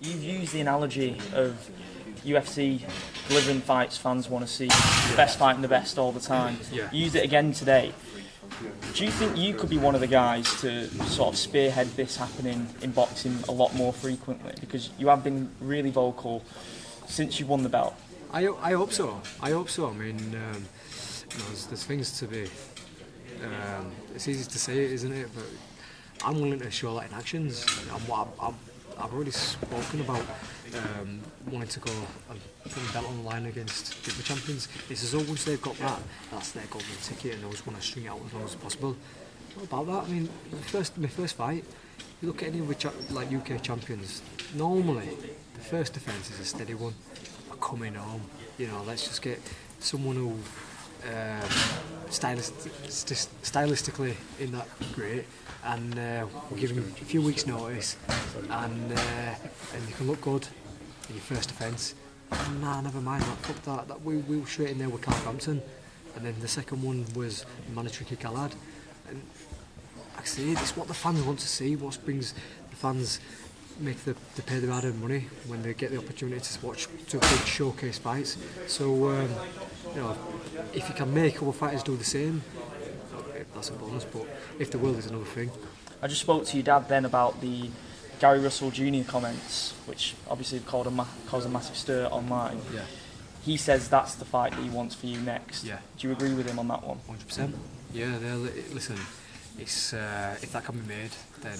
you've used the analogy of UFC delivering fights fans want to see, the best fighting the best all the time. Yeah. You used it again today. Do you think you could be one of the guys to sort of spearhead this happening in boxing a lot more frequently? Because you have been really vocal since you won the belt. I hope so. I mean, there's things to be. It's easy to say it, isn't it? But I'm willing to show that in actions. I've already spoken about wanting to go and put the belt on the line against the champions. It's as always they've got that. That's their golden ticket, and they always want to string it out as long as possible. What about that? I mean, my first fight. You look at any of the like UK champions. Normally, the first defence is a steady one. We're coming home. Let's just get someone who stylistically in that great, and we'll give him a few weeks' notice, and you can look good in your first defence. Nah, never mind that. Fuck that. We were straight in there with Warrington, and then the second one was the mandatory kick Galahad. And like I say, it's what the fans want to see. What brings the fans they pay their hard-earned money when they get the opportunity to watch two big showcase fights. So if you can make other fighters do the same, that's a bonus. But if they will, there's another thing. I just spoke to your dad then about the Gary Russell Jr. comments, which obviously caused a massive stir online. Yeah. He says that's the fight that he wants for you next. Yeah. Do you agree with him on that one? 100%. Yeah. Listen, it's if that can be made, then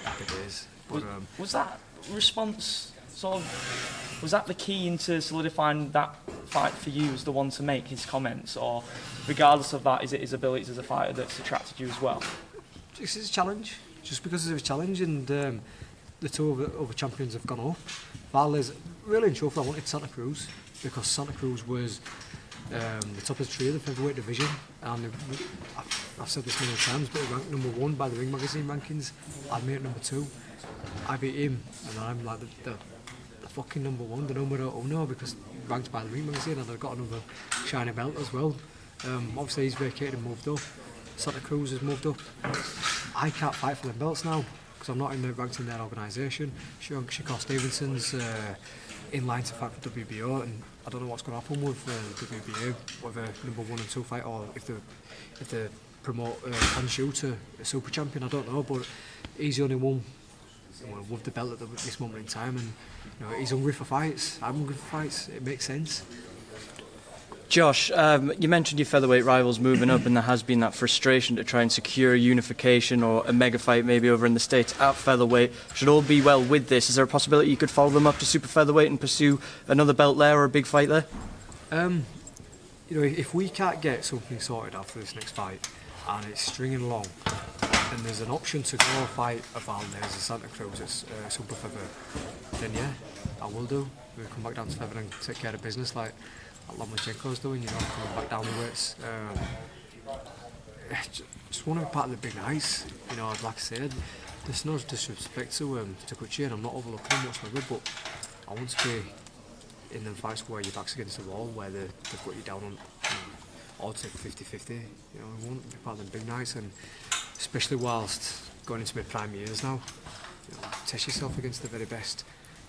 happy days. But, was that response was that the key into solidifying that fight for you as the one to make his comments, or regardless of that, is it his abilities as a fighter that's attracted you as well? This is a challenge, just because it's a challenge, and the two other champions have gone up. Valdez, really and truthfully, I wanted Santa Cruz because Santa Cruz was the top of the tree of the featherweight division, and I've said this many times, but he ranked number 1 by the Ring Magazine rankings. I'd made it number 2. I beat him, and I'm like the fucking number 1, the numero uno, because ranked by the Ring Magazine, and I've got another shiny belt as well. Obviously he's vacated and moved up. Santa Cruz has moved up. I can't fight for them belts now because I'm not ranked in their organisation. Shakur Stevenson's in line to fight for WBO, and I don't know what's going to happen with WBA, whether number 1 and 2 fight, or if they promote Hanshu to a super champion. I don't know, but he's the only one with the belt at this moment in time, and he's hungry for fights. I'm hungry for fights. It makes sense. Josh, you mentioned your featherweight rivals moving up, and there has been that frustration to try and secure unification or a mega fight maybe over in the States at featherweight. Should all be well with this. Is there a possibility you could follow them up to super featherweight and pursue another belt there or a big fight there? If we can't get something sorted after this next fight and it's stringing along, and there's an option to go fight a Valdez, a Santa Cruz, at super feather, then yeah, I will do. We'll come back down to feather and take care of business like Lomachenko's doing, coming back down the weights. Just want to be part of the big nights. Like I said, there's no disrespect to Takoucht, and I'm not overlooking him whatsoever, but I want to be in them fights where your back's against the wall, where they've got you down on odds at 50-50. I want to be part of them big nights, and especially whilst going into my prime years now. Test yourself against the very best.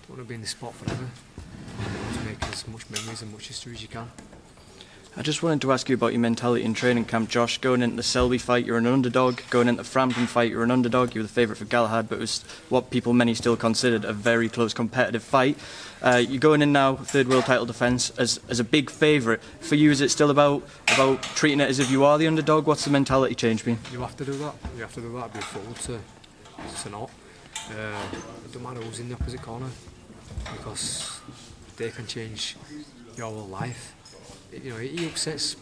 Don't want to be in the spot forever. You want to make as much memories and much history as you can. I just wanted to ask you about your mentality in training camp, Josh. Going into the Selby fight, you're an underdog. Going into the Frampton fight, you're an underdog. You were the favourite for Galahad, but it was what many still considered a very close competitive fight. You're going in now, third world title defence, as a big favourite. For you, is it still about treating it as if you are the underdog? What's the mentality change been? You have to do that. You have to do that. It'd be a fool to not. It don't matter who's in the opposite corner, because they can change your whole life. He upsets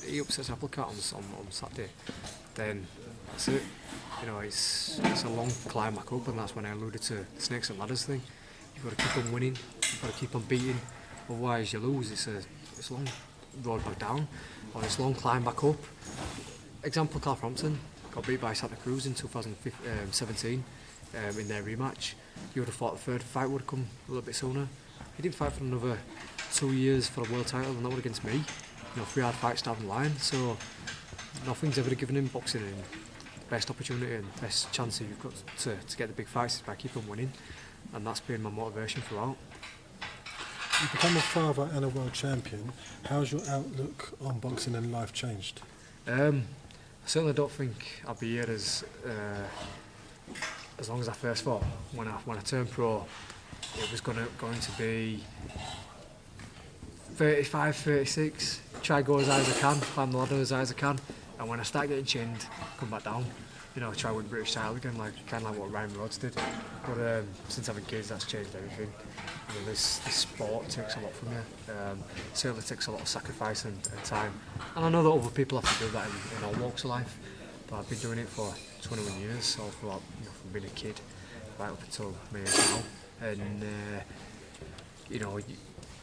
Applecart on Saturday, then that's it. It's a long climb back up, and that's when I alluded to the snakes and ladders thing. You've got to keep on winning, you've got to keep on beating, otherwise you lose. It's a long road back down, or it's a long climb back up. Example, Frampton got beat by Santa Cruz in 2017 in their rematch. You would have thought the third fight would have come a little bit sooner. He didn't fight for another 2 years for a world title, and that would against me. 3 hard fights down the line, so nothing's ever given him boxing, and best opportunity and best chance you've got to get the big fights is by keeping winning. and that's been my motivation throughout. You become a father and a world champion. How's your outlook on boxing and life changed? I certainly don't think I'll be here as long as I first fought. When I turned pro, it was going to be 35, 36. Try go as high as I can, climb the ladder as high as I can, and when I start getting chinned, come back down. You know, try win British title again, kind of like what Ryan Rhodes did. But since having kids, that's changed everything. You know, this sport takes a lot from you. Certainly takes a lot of sacrifice and time. And I know that other people have to do that in all walks of life. But I've been doing it for 21 years, so for from being a kid right up until my age now. And you know,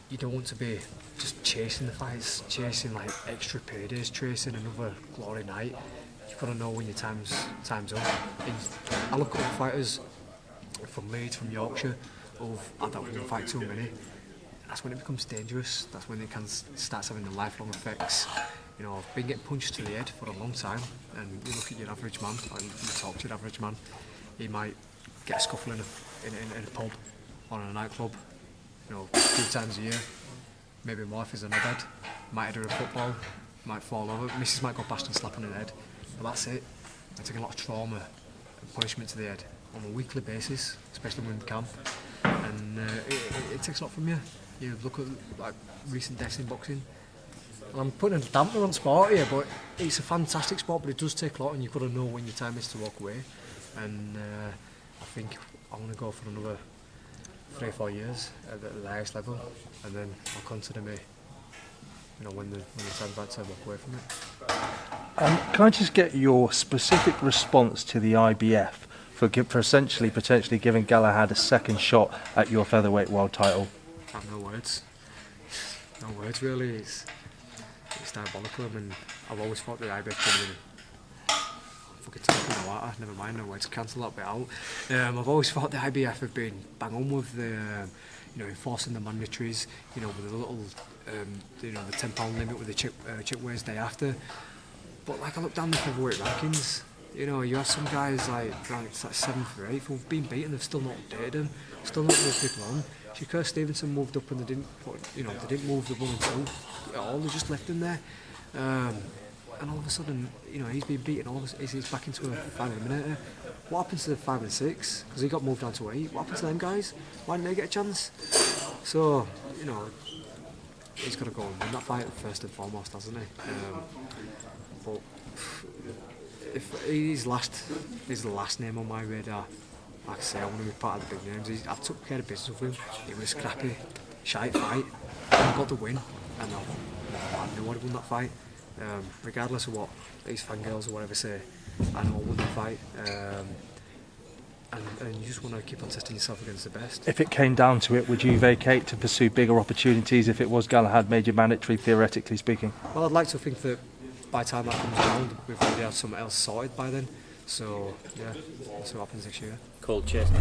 you don't want to be just chasing the fights, chasing like extra paydays, chasing another glory night. You've got to know when your time's up. And I look at fighters from Leeds, from Yorkshire, who've had that one fight too many. That's when it becomes dangerous. That's when it starts having the lifelong effects. You know, I've been getting punched to the head for a long time, and you look at your average man, and you talk to your average man, he might get a scuffle in a pub or in a nightclub, you know, 2 times a year, maybe more if he's in a bed, might do a football, might fall over, missus might go past and slap on the head, but that's it. I take a lot of trauma and punishment to the head on a weekly basis, especially when in camp, and it takes a lot from you. You look at like recent deaths in boxing. And I'm putting a damper on sport here, but it's a fantastic sport, but it does take a lot, and you've got to know when your time is to walk away. And I think I want to go for another 3 or 4 years at the highest level, and then I'll consider me, you know, when the time's right to walk away from it. Can I just get your specific response to the IBF for essentially potentially giving Galahad a second shot at your featherweight world title? I have no words. No words really. It's diabolical. I mean, I've always thought the IBF could have fucking talking about that. Never mind, no words. Cancel that bit out. I've always thought the IBF have been bang on with the, you know, enforcing the mandatories. You know, with the little, you know, the £10 limit with the chip weighs day after. But like I look down the featherweight rankings, you know, you have some guys like ranked like 7th or 8th who've been beaten. They've still not updated them. Still not moved people on. Shakur Stevenson moved up and they didn't move the 1 and 2 at all. They just left him there. And all of a sudden, you know, he's been beaten. All of a sudden, he's back into a final eliminator. What happens to the 5 and 6? Because he got moved on to 8. What happened to them guys? Why didn't they get a chance? So, you know, he's got to go and win that fight first and foremost, hasn't he? But if he's the last name on my radar. Like I say, I want to be part of the big names. I took care of business with him. It was a scrappy, shite fight. I got the win, and I knew I'd won that fight. Regardless of what these fangirls or whatever say, I know I won the fight. And you just want to keep on testing yourself against the best. If it came down to it, would you vacate to pursue bigger opportunities if it was Galahad made you mandatory, theoretically speaking? Well, I'd like to think that by the time that comes around, we've already had something else sorted by then. So, yeah, we'll see what happens next year. Cold chest.